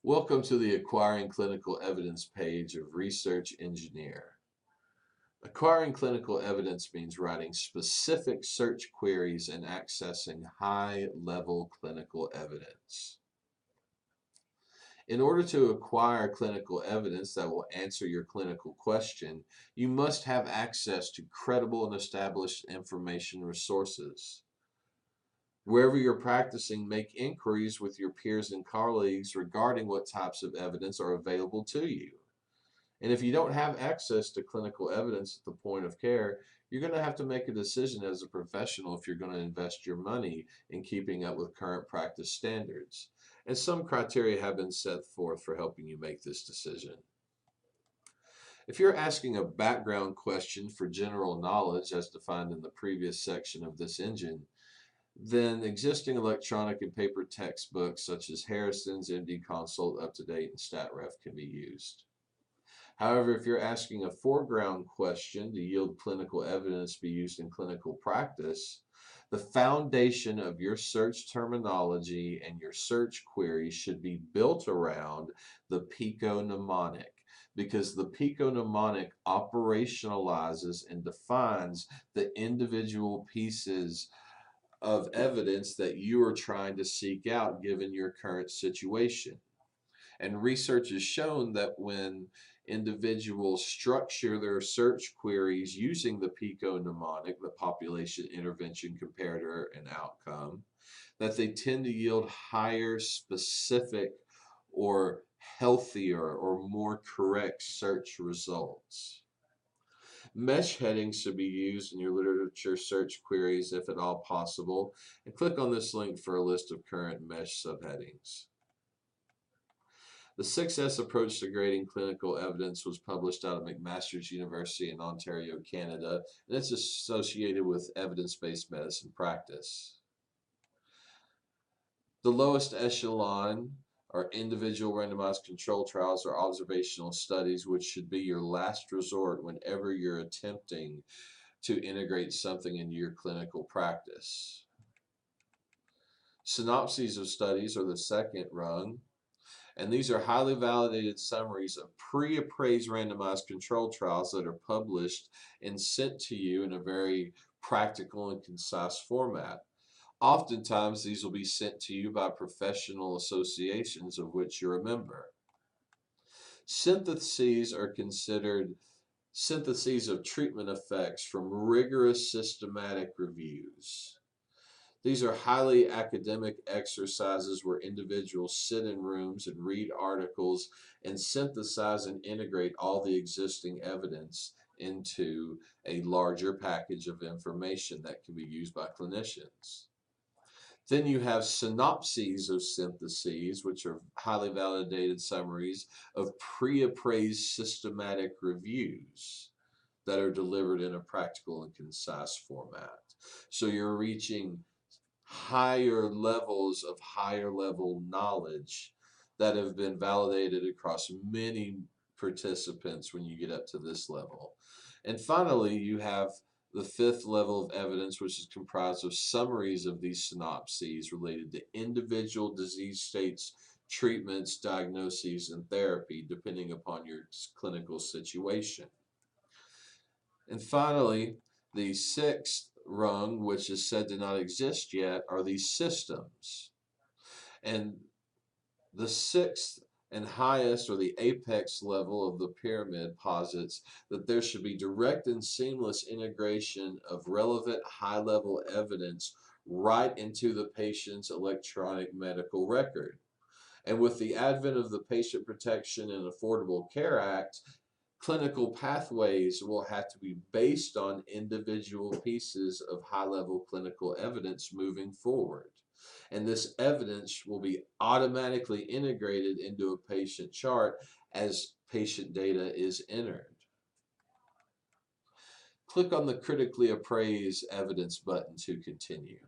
Welcome to the Acquiring Clinical Evidence page of Research Engineer. Acquiring clinical evidence means writing specific search queries and accessing high-level clinical evidence. In order to acquire clinical evidence that will answer your clinical question, you must have access to credible and established information resources. Wherever you're practicing, make inquiries with your peers and colleagues regarding what types of evidence are available to you. And if you don't have access to clinical evidence at the point of care, you're going to have to make a decision as a professional if you're going to invest your money in keeping up with current practice standards. And some criteria have been set forth for helping you make this decision. If you're asking a background question for general knowledge as defined in the previous section of this engine, then existing electronic and paper textbooks such as Harrison's, MD Consult, UpToDate, and StatRef can be used. However, if you're asking a foreground question to yield clinical evidence to be used in clinical practice, the foundation of your search terminology and your search query should be built around the PICO mnemonic, because the PICO mnemonic operationalizes and defines the individual pieces of evidence that you are trying to seek out given your current situation. And research has shown that when individuals structure their search queries using the PICO mnemonic, the population, intervention, comparator, and outcome, that they tend to yield higher specific or healthier or more correct search results. Mesh headings should be used in your literature search queries if at all possible, and click on this link for a list of current mesh subheadings. The 6S approach to grading clinical evidence was published out of McMaster's University in Ontario, Canada, and it's associated with evidence-based medicine practice. The lowest echelon are individual randomized control trials or observational studies, which should be your last resort whenever you're attempting to integrate something into your clinical practice. Synopses of studies are the second rung, and these are highly validated summaries of pre-appraised randomized controlled trials that are published and sent to you in a very practical and concise format. Oftentimes, these will be sent to you by professional associations of which you're a member. Syntheses are considered syntheses of treatment effects from rigorous systematic reviews. These are highly academic exercises where individuals sit in rooms and read articles and synthesize and integrate all the existing evidence into a larger package of information that can be used by clinicians. Then you have synopses of syntheses, which are highly validated summaries of pre-appraised systematic reviews that are delivered in a practical and concise format. So you're reaching higher levels of higher level knowledge that have been validated across many participants when you get up to this level. And finally, you have the fifth level of evidence, which is comprised of summaries of these synopses related to individual disease states, treatments, diagnoses, and therapy, depending upon your clinical situation. And finally, the sixth rung, which is said to not exist yet, are these systems. And the sixth and highest, or the apex level of the pyramid, posits that there should be direct and seamless integration of relevant high-level evidence right into the patient's electronic medical record. And with the advent of the Patient Protection and Affordable Care Act, clinical pathways will have to be based on individual pieces of high-level clinical evidence moving forward. And this evidence will be automatically integrated into a patient chart as patient data is entered. Click on the Critically Appraised Evidence button to continue.